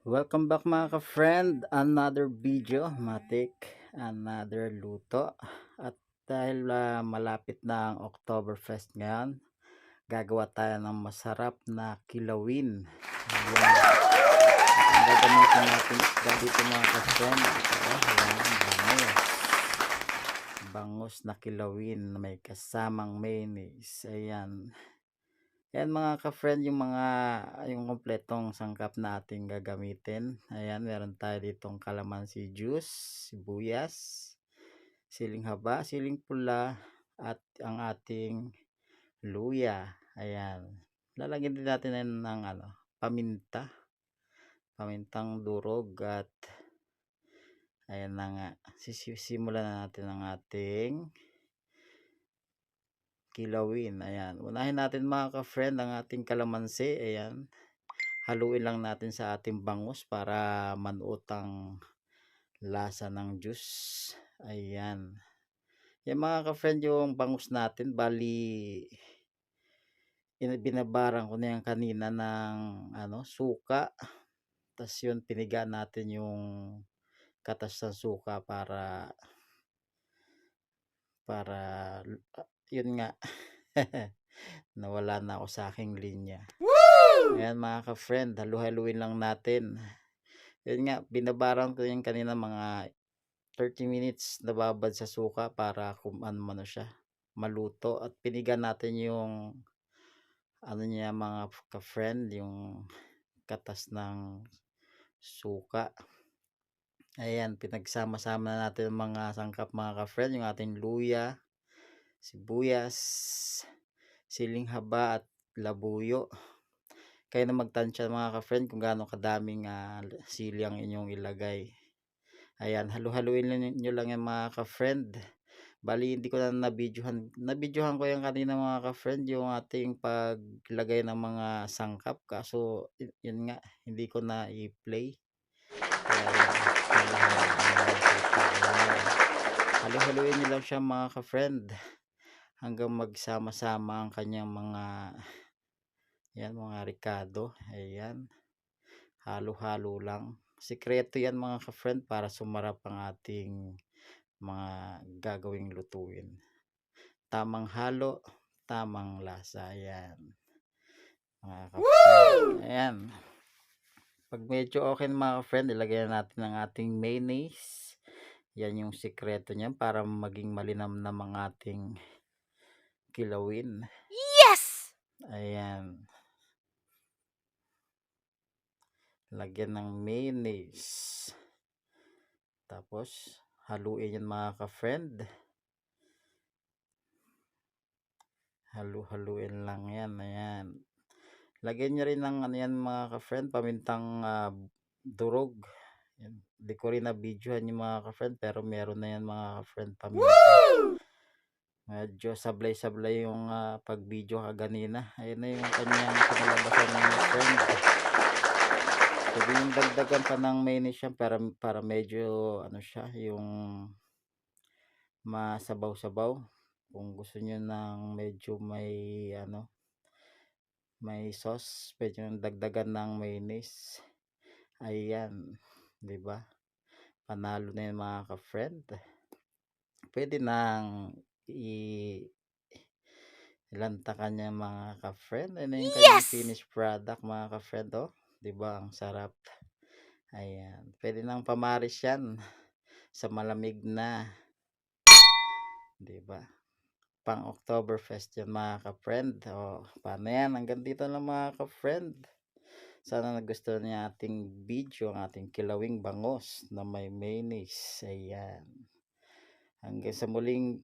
Welcome back mga ka-friend, another video, matik, another luto. At dahil malapit na ang Oktoberfest ngayon, gagawa tayo ng masarap na kilawin. Ayan. Ang gagamitin natin isda dito mga ka-friend. Ayan, bangus na kilawin na may kasamang mayonnaise. Ayan. Ayan mga ka-friend, yung kompletong sangkap na ating gagamitin. Ayan, meron tayo ditong calamansi juice, sibuyas, siling haba, siling pula, at ang ating luya. Ayan. Lalagyan din natin yan ng pamintang durog at ayan na nga. Sisimulan na natin ang ating kilawin. Ayan. Unahin natin mga ka-friend ang ating kalamansi. Ayan. Haluin lang natin sa ating bangus para manuot ang lasa ng juice. Ayan. Yan mga ka-friend, yung bangus natin, bali binabarang ko na yan kanina ng suka. Tapos yun, piniga natin yung katas ng suka para yun nga. Nawala na ako sa aking linya. Ayan mga ka-friend, halu-haluin lang natin. Yun nga, binabaran ko yung kanina mga 30 minutes nababad sa suka para kung ano siya, maluto. At pinigan natin yung niya mga ka-friend, yung katas ng suka. Ayan, pinagsama-sama na natin ang mga sangkap mga ka-friend, yung ating luya, sibuyas, siling haba at labuyo. Kayo na magtansya mga ka-friend kung gaano kadaming sili ang inyong ilagay. Ayan, halu-haluin nyo lang yan mga ka-friend. Bali, hindi ko na nabidyohan ko yan kanina mga ka-friend, yung ating paglagay ng mga sangkap. Kaso, yun nga, hindi ko na i-play. Kaya, halu-haluin nyo lang siya mga ka-friend hanggang magsama-sama ang kanyang mga ricado. Ayan, halo-halo lang. Sikreto yan mga ka-friend para sumarap ang ating mga gagawing lutuin. Tamang halo, tamang lasa. Ayan mga ka-friend. Ayan, pag medyo okay na mga ka-friend, ilagay na natin ang ating mayonnaise. Yan yung sikreto niyan para maging malinamnam ang ating kilawin. Yes! Ayan, lagyan ng mayonnaise, tapos haluin yan mga ka-friend. Halu-haluin lang yan. Ayan, lagyan nyo rin ng yan mga ka-friend, pamintang durog. Yan. Di ko rin na videohan yung mga ka-friend, pero meron na yan mga ka-friend, paminta. Medyo sablay-sablay yung pag-video kaganina. Ayun na yung kanyang kinalabasan mga friend. Pwede yung dagdagan pa ng mayonnaise yan para medyo siya, yung masabaw-sabaw. Kung gusto nyo ng medyo may sauce, pwede yung dagdagan ng mayonnaise. Ayan, 'di ba? Panalo na yun mga ka-friend. Pwede nang ilanta kanya mga ka-friend. Ano yung kanyang Yes! finished product mga ka-friend, oh? 'Di ba? Ang sarap. Ayan, pwede nang pamaris yan sa malamig na, 'di ba? Pang Oktoberfest yan mga ka-friend. O, paano yan? Hanggang dito lang mga ka-friend. Sana nagustuhan niya ating video, ang ating kilawing bangos na may mayonnaise. Ayan. Hanggang sa muling